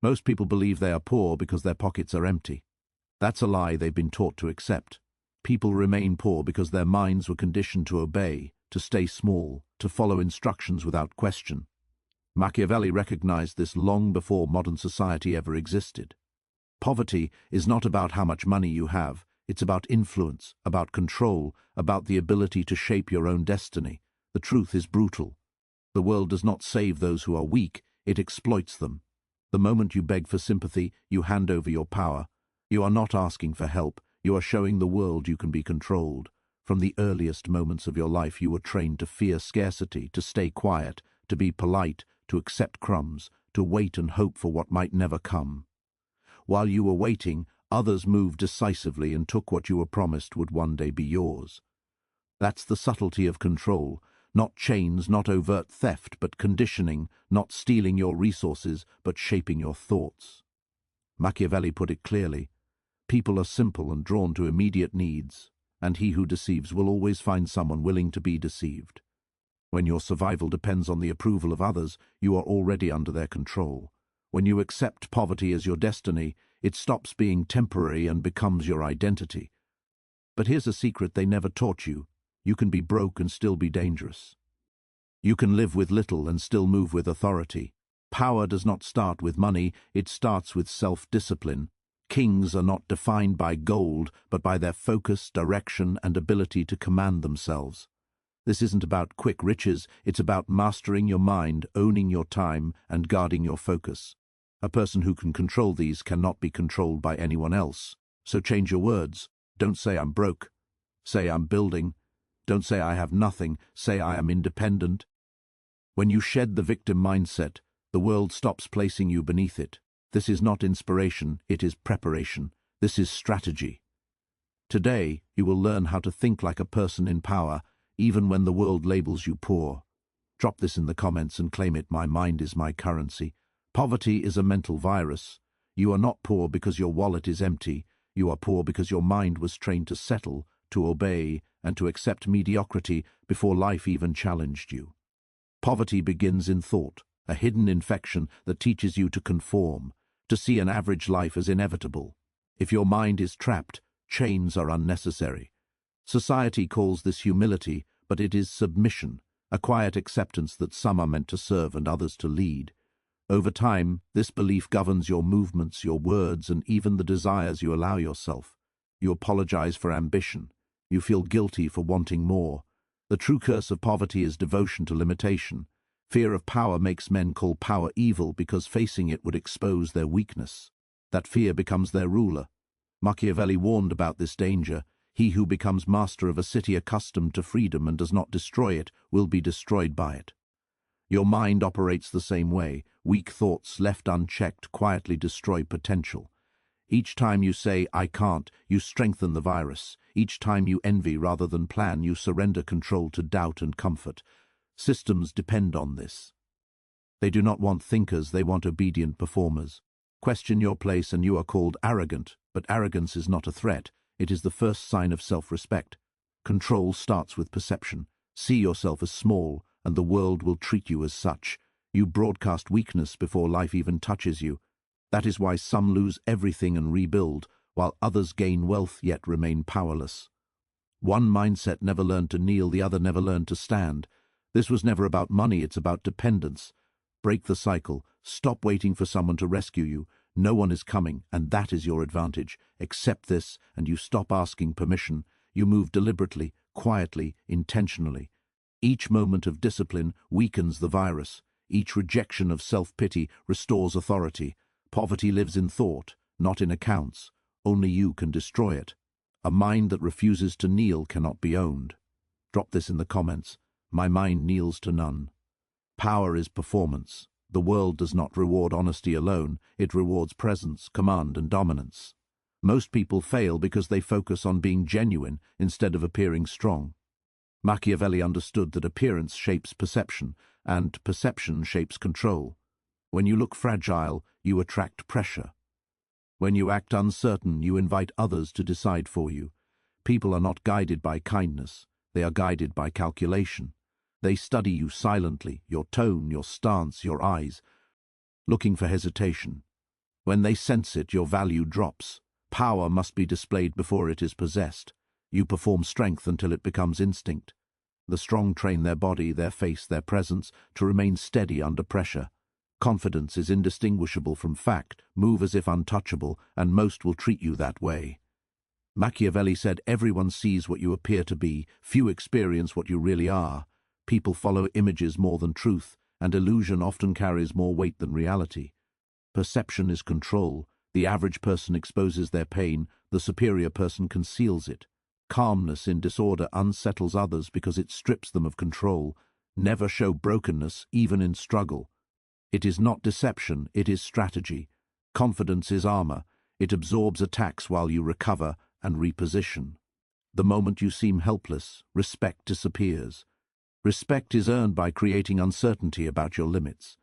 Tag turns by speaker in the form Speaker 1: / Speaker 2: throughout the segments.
Speaker 1: Most people believe they are poor because their pockets are empty. That's a lie they've been taught to accept. People remain poor because their minds were conditioned to obey, to stay small, to follow instructions without question. Machiavelli recognized this long before modern society ever existed. Poverty is not about how much money you have. It's about influence, about control, about the ability to shape your own destiny. The truth is brutal. The world does not save those who are weak, it exploits them. The moment you beg for sympathy, you hand over your power. You are not asking for help, you are showing the world you can be controlled. From the earliest moments of your life you were trained to fear scarcity, to stay quiet, to be polite, to accept crumbs, to wait and hope for what might never come. While you were waiting, others moved decisively and took what you were promised would one day be yours. That's the subtlety of control. Not chains, not overt theft, but conditioning, not stealing your resources, but shaping your thoughts. Machiavelli put it clearly. People are simple and drawn to immediate needs, and he who deceives will always find someone willing to be deceived. When your survival depends on the approval of others, you are already under their control. When you accept poverty as your destiny, it stops being temporary and becomes your identity. But here's a secret they never taught you. You can be broke and still be dangerous. You can live with little and still move with authority. Power does not start with money, it starts with self-discipline. Kings are not defined by gold, but by their focus, direction, and ability to command themselves. This isn't about quick riches, it's about mastering your mind, owning your time, and guarding your focus. A person who can control these cannot be controlled by anyone else. So change your words. Don't say I'm broke. Say I'm building. Don't say I have nothing. Say I am independent. When you shed the victim mindset, the world stops placing you beneath it. This is not inspiration, it is preparation. This is strategy. Today, you will learn how to think like a person in power, even when the world labels you poor. Drop this in the comments and claim it. My mind is my currency. Poverty is a mental virus. You are not poor because your wallet is empty. You are poor because your mind was trained to settle, to obey, and to accept mediocrity before life even challenged you. Poverty begins in thought, a hidden infection that teaches you to conform, to see an average life as inevitable. If your mind is trapped, chains are unnecessary. Society calls this humility, but it is submission, a quiet acceptance that some are meant to serve and others to lead. Over time, this belief governs your movements, your words, and even the desires you allow yourself. You apologize for ambition. You feel guilty for wanting more. The true curse of poverty is devotion to limitation. Fear of power makes men call power evil because facing it would expose their weakness. That fear becomes their ruler. Machiavelli warned about this danger. He who becomes master of a city accustomed to freedom and does not destroy it will be destroyed by it. Your mind operates the same way. Weak thoughts left unchecked quietly destroy potential. Each time you say, I can't, you strengthen the virus. Each time you envy rather than plan, you surrender control to doubt and comfort. Systems depend on this. They do not want thinkers, they want obedient performers. Question your place and you are called arrogant, but arrogance is not a threat. It is the first sign of self-respect. Control starts with perception. See yourself as small, and the world will treat you as such. You broadcast weakness before life even touches you. That is why some lose everything and rebuild, while others gain wealth yet remain powerless. One mindset never learned to kneel, the other never learned to stand. This was never about money, it's about dependence. Break the cycle. Stop waiting for someone to rescue you. No one is coming, and that is your advantage. Accept this, and you stop asking permission. You move deliberately, quietly, intentionally. Each moment of discipline weakens the virus. Each rejection of self-pity restores authority. Poverty lives in thought, not in accounts. Only you can destroy it. A mind that refuses to kneel cannot be owned. Drop this in the comments. My mind kneels to none. Power is performance. The world does not reward honesty alone. It rewards presence, command, and dominance. Most people fail because they focus on being genuine instead of appearing strong. Machiavelli understood that appearance shapes perception, and perception shapes control. When you look fragile, you attract pressure. When you act uncertain, you invite others to decide for you. People are not guided by kindness. They are guided by calculation. They study you silently, your tone, your stance, your eyes, looking for hesitation. When they sense it, your value drops. Power must be displayed before it is possessed. You perform strength until it becomes instinct. The strong train their body, their face, their presence to remain steady under pressure. Confidence is indistinguishable from fact, move as if untouchable, and most will treat you that way. Machiavelli said, everyone sees what you appear to be, few experience what you really are. People follow images more than truth, and illusion often carries more weight than reality. Perception is control. The average person exposes their pain, the superior person conceals it. Calmness in disorder unsettles others because it strips them of control. Never show brokenness, even in struggle. It is not deception, it is strategy. Confidence is armor. It absorbs attacks while you recover and reposition. The moment you seem helpless, respect disappears. Respect is earned by creating uncertainty about your limits.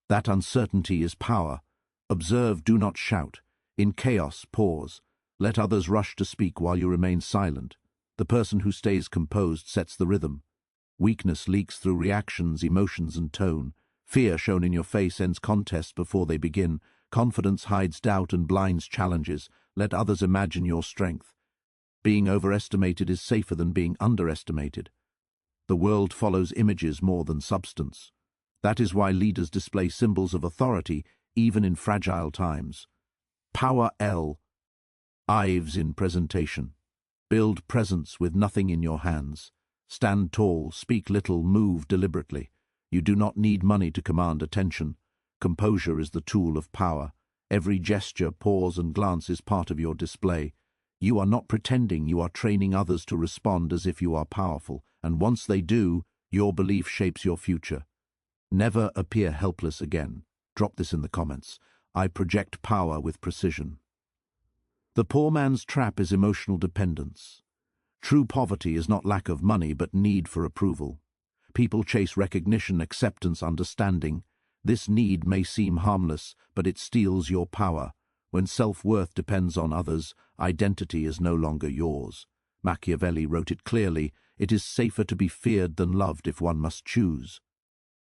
Speaker 1: That uncertainty is power. Observe, do not shout. In chaos, pause. Let others rush to speak while you remain silent. The person who stays composed sets the rhythm. Weakness leaks through reactions, emotions, and tone. Fear shown in your face ends contests before they begin. Confidence hides doubt and blinds challenges. Let others imagine your strength. Being overestimated is safer than being underestimated. The world follows images more than substance. That is why leaders display symbols of authority even in fragile times. Power L. Ives in presentation. Build presence with nothing in your hands. Stand tall, speak little, move deliberately. You do not need money to command attention. Composure is the tool of power. Every gesture, pause, and glance is part of your display. You are not pretending, you are training others to respond as if you are powerful, and once they do, your belief shapes your future. Never appear helpless again. Drop this in the comments. I project power with precision. The poor man's trap is emotional dependence. True poverty is not lack of money, but need for approval. People chase recognition, acceptance, understanding. This need may seem harmless, but it steals your power. When self-worth depends on others, identity is no longer yours. Machiavelli wrote it clearly, it is safer to be feared than loved if one must choose.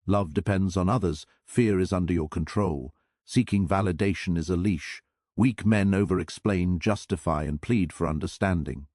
Speaker 1: Love depends on others, fear is under your control. Seeking validation is a leash. Weak men over-explain, justify, and plead for understanding.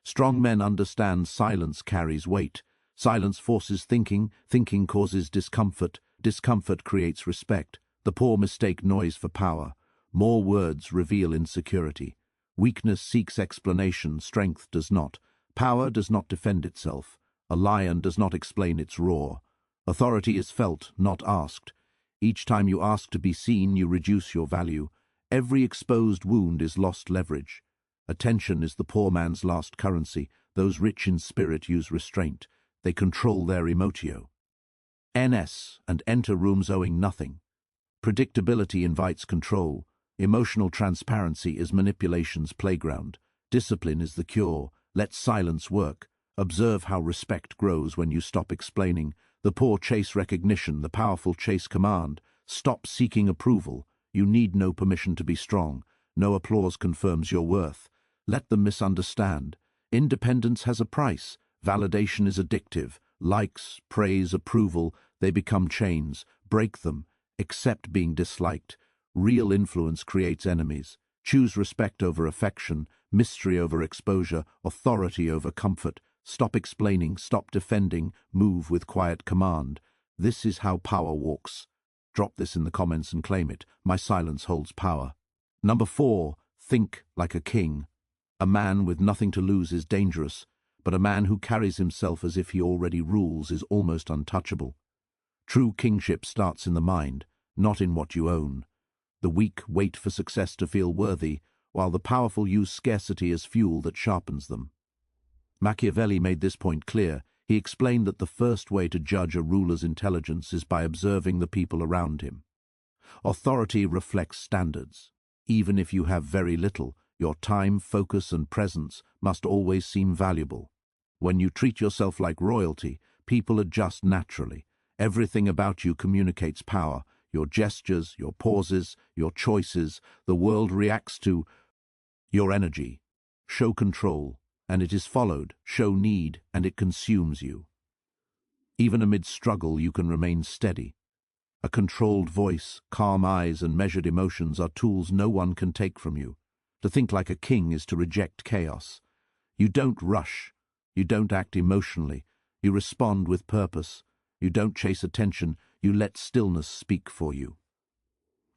Speaker 1: Strong men understand silence carries weight. Silence forces thinking, thinking causes discomfort, discomfort creates respect. The poor mistake noise for power. More words reveal insecurity. Weakness seeks explanation, strength does not. Power does not defend itself. A lion does not explain its roar. Authority is felt, not asked. Each time you ask to be seen, you reduce your value. Every exposed wound is lost leverage. Attention is the poor man's last currency. Those rich in spirit use restraint. They control their emotio. NS and enter rooms owing nothing. Predictability invites control. Emotional transparency is manipulation's playground. Discipline is the cure. Let silence work. Observe how respect grows when you stop explaining. The poor chase recognition, the powerful chase command. Stop seeking approval. You need no permission to be strong. No applause confirms your worth. Let them misunderstand. Independence has a price. Validation is addictive. Likes, praise, approval, they become chains. Break them. Accept being disliked. Real influence creates enemies. Choose respect over affection, mystery over exposure, authority over comfort. Stop explaining, stop defending, move with quiet command. This is how power walks. Drop this in the comments and claim it. My silence holds power. Number 4, think like a king. A man with nothing to lose is dangerous, but a man who carries himself as if he already rules is almost untouchable. True kingship starts in the mind, not in what you own. The weak wait for success to feel worthy, while the powerful use scarcity as fuel that sharpens them. Machiavelli made this point clear. He explained that the first way to judge a ruler's intelligence is by observing the people around him. Authority reflects standards. Even if you have very little, your time, focus, and presence must always seem valuable. When you treat yourself like royalty, people adjust naturally. Everything about you communicates power. Your gestures, your pauses, your choices. The world reacts to your energy. Show control, and it is followed. Show need, and it consumes you. Even amid struggle, you can remain steady. A controlled voice, calm eyes, and measured emotions are tools no one can take from you. To think like a king is to reject chaos. You don't rush. You don't act emotionally. You respond with purpose. You don't chase attention. You let stillness speak for you.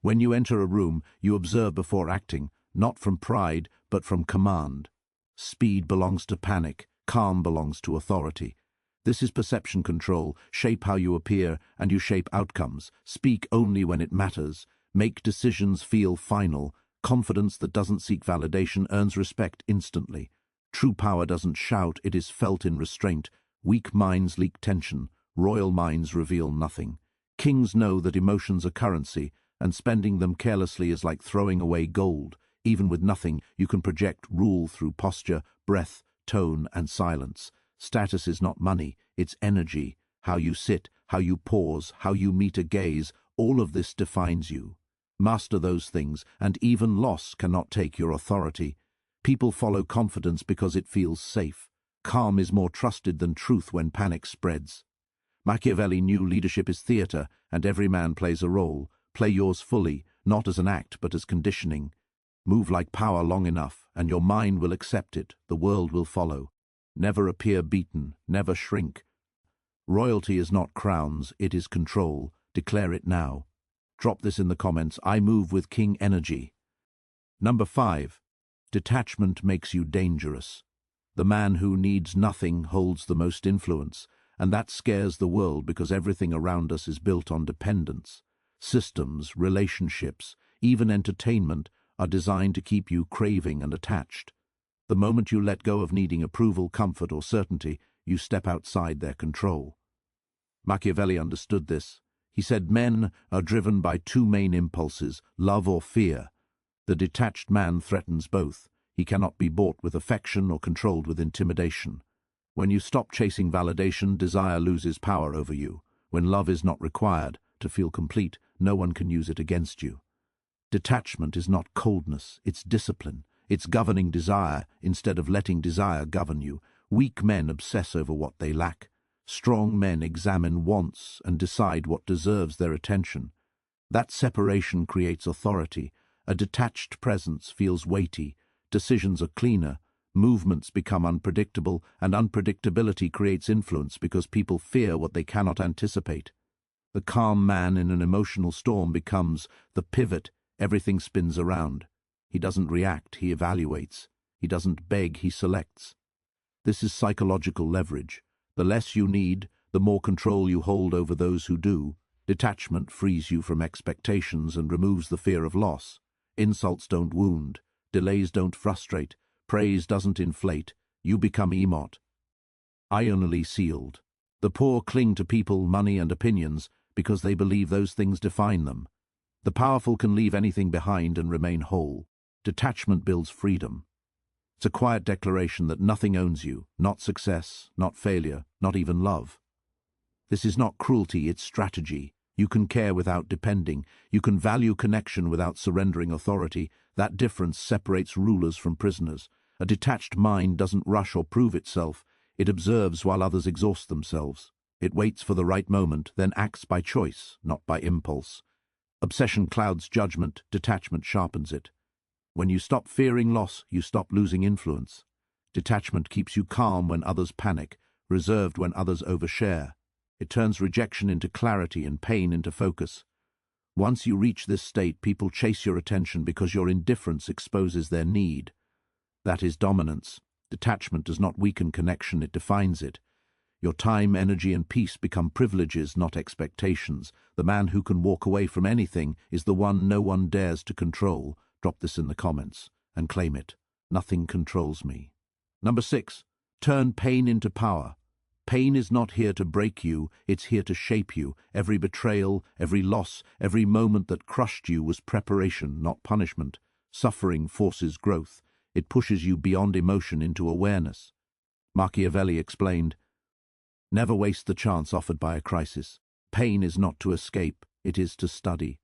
Speaker 1: When you enter a room, you observe before acting, not from pride, but from command. Speed belongs to panic. Calm belongs to authority. This is perception control. Shape how you appear, and you shape outcomes. Speak only when it matters. Make decisions feel final. Confidence that doesn't seek validation earns respect instantly. True power doesn't shout, it is felt in restraint. Weak minds leak tension. Royal minds reveal nothing. Kings know that emotions are currency, and spending them carelessly is like throwing away gold. Even with nothing, you can project rule through posture, breath, tone, and silence. Status is not money, it's energy. How you sit, how you pause, how you meet a gaze, all of this defines you. Master those things, and even loss cannot take your authority. People follow confidence because it feels safe. Calm is more trusted than truth when panic spreads. Machiavelli knew leadership is theatre, and every man plays a role. Play yours fully, not as an act, but as conditioning. Move like power long enough, and your mind will accept it, the world will follow. Never appear beaten, never shrink. Royalty is not crowns, it is control. Declare it now. Drop this in the comments. I move with king energy. Number 5. Detachment makes you dangerous. The man who needs nothing holds the most influence, and that scares the world because everything around us is built on dependence. Systems, relationships, even entertainment are designed to keep you craving and attached. The moment you let go of needing approval, comfort, or certainty, you step outside their control. Machiavelli understood this. He said men are driven by two main impulses, love or fear. The detached man threatens both. He cannot be bought with affection or controlled with intimidation. When you stop chasing validation, desire loses power over you. When love is not required to feel complete, no one can use it against you. Detachment is not coldness, it's discipline. It's governing desire instead of letting desire govern you. Weak men obsess over what they lack. Strong men examine wants and decide what deserves their attention. That separation creates authority. A detached presence feels weighty. Decisions are cleaner. Movements become unpredictable, and unpredictability creates influence because people fear what they cannot anticipate. The calm man in an emotional storm becomes the pivot everything spins around. He doesn't react, he evaluates. He doesn't beg, he selects. This is psychological leverage. The less you need, the more control you hold over those who do. Detachment frees you from expectations and removes the fear of loss. Insults don't wound. Delays don't frustrate. Praise doesn't inflate. You become emot. Ironally sealed. The poor cling to people, money, and opinions because they believe those things define them. The powerful can leave anything behind and remain whole. Detachment builds freedom. It's a quiet declaration that nothing owns you, not success, not failure, not even love. This is not cruelty, it's strategy. You can care without depending. You can value connection without surrendering authority. That difference separates rulers from prisoners. A detached mind doesn't rush or prove itself. It observes while others exhaust themselves. It waits for the right moment, then acts by choice, not by impulse. Obsession clouds judgment, detachment sharpens it. When you stop fearing loss, you stop losing influence. Detachment keeps you calm when others panic, reserved when others overshare. It turns rejection into clarity and pain into focus. Once you reach this state, people chase your attention because your indifference exposes their need. That is dominance. Detachment does not weaken connection, it defines it. Your time, energy, and peace become privileges, not expectations. The man who can walk away from anything is the one no one dares to control. Drop this in the comments and claim it. Nothing controls me. Number 6. Turn pain into power. Pain is not here to break you, it's here to shape you. Every betrayal, every loss, every moment that crushed you was preparation, not punishment. Suffering forces growth. It pushes you beyond emotion into awareness. Machiavelli explained, "Never waste the chance offered by a crisis. Pain is not to escape, it is to study.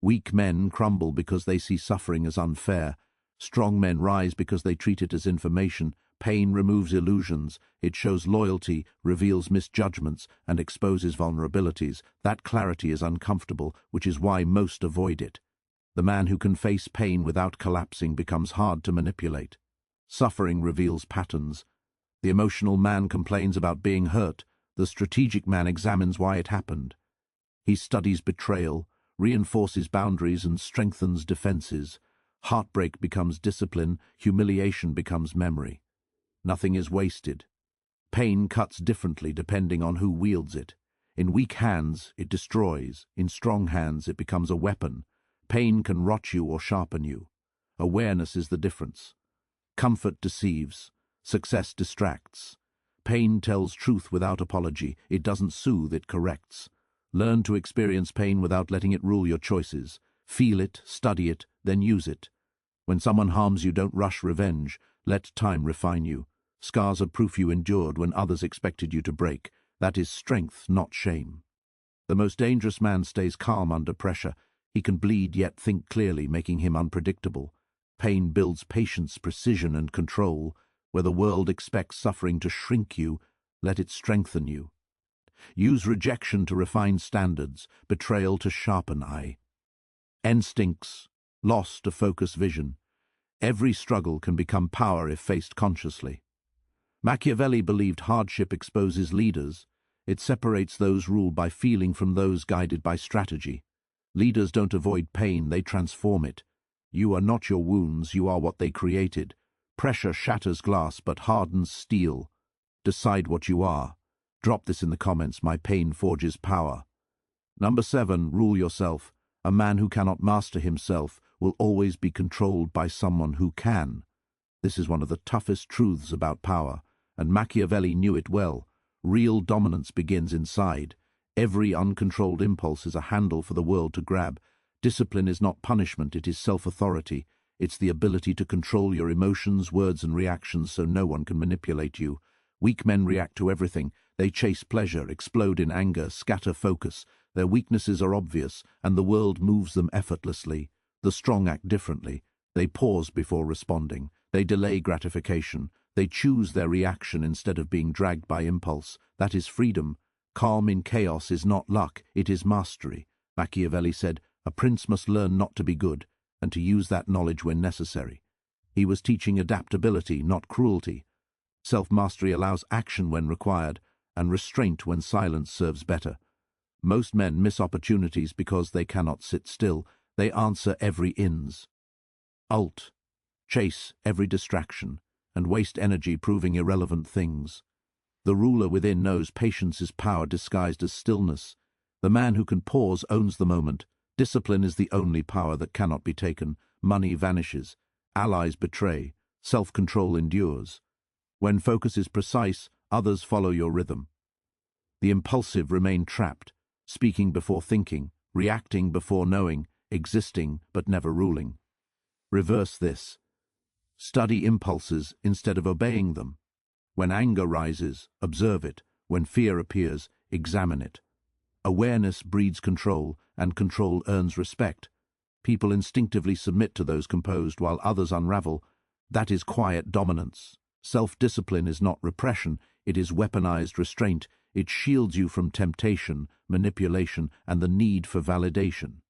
Speaker 1: Weak men crumble because they see suffering as unfair. Strong men rise because they treat it as information. Pain removes illusions, it shows loyalty, reveals misjudgments, and exposes vulnerabilities. That clarity is uncomfortable, which is why most avoid it. The man who can face pain without collapsing becomes hard to manipulate. Suffering reveals patterns. The emotional man complains about being hurt. The strategic man examines why it happened. He studies betrayal, reinforces boundaries, and strengthens defenses. Heartbreak becomes discipline, humiliation becomes memory. Nothing is wasted. Pain cuts differently depending on who wields it. In weak hands, it destroys. In strong hands, it becomes a weapon. Pain can rot you or sharpen you. Awareness is the difference. Comfort deceives. Success distracts. Pain tells truth without apology. It doesn't soothe, it corrects. Learn to experience pain without letting it rule your choices. Feel it, study it, then use it. When someone harms you, don't rush revenge. Let time refine you. Scars are proof you endured when others expected you to break. That is strength, not shame. The most dangerous man stays calm under pressure. He can bleed yet think clearly, making him unpredictable. Pain builds patience, precision, and control. Where the world expects suffering to shrink you, let it strengthen you. Use rejection to refine standards, betrayal to sharpen eye. Instincts, loss to focus vision. Every struggle can become power if faced consciously. Machiavelli believed hardship exposes leaders. It separates those ruled by feeling from those guided by strategy. Leaders don't avoid pain, they transform it. You are not your wounds, you are what they created. Pressure shatters glass but hardens steel. Decide what you are. Drop this in the comments. My pain forges power. Number 7, rule yourself. A man who cannot master himself will always be controlled by someone who can. This is one of the toughest truths about power, and Machiavelli knew it well. Real dominance begins inside. Every uncontrolled impulse is a handle for the world to grab. Discipline is not punishment, it is self-authority. It's the ability to control your emotions, words, and reactions so no one can manipulate you. Weak men react to everything. They chase pleasure, explode in anger, scatter focus. Their weaknesses are obvious, and the world moves them effortlessly. The strong act differently. They pause before responding. They delay gratification. They choose their reaction instead of being dragged by impulse. That is freedom. Calm in chaos is not luck, it is mastery. Machiavelli said, "A prince must learn not to be good, and to use that knowledge when necessary." He was teaching adaptability, not cruelty. Self-mastery allows action when required, and restraint when silence serves better. Most men miss opportunities because they cannot sit still. They answer every ins. Alt. Chase every distraction, and waste energy proving irrelevant things. The ruler within knows patience is power disguised as stillness. The man who can pause owns the moment. Discipline is the only power that cannot be taken. Money vanishes. Allies betray. Self-control endures. When focus is precise, others follow your rhythm. The impulsive remain trapped, speaking before thinking, reacting before knowing, existing but never ruling. Reverse this. Study impulses instead of obeying them. When anger rises, observe it. When fear appears, examine it. Awareness breeds control, and control earns respect. People instinctively submit to those composed while others unravel. That is quiet dominance. Self-discipline is not repression, it is weaponized restraint. It shields you from temptation, manipulation, and the need for validation.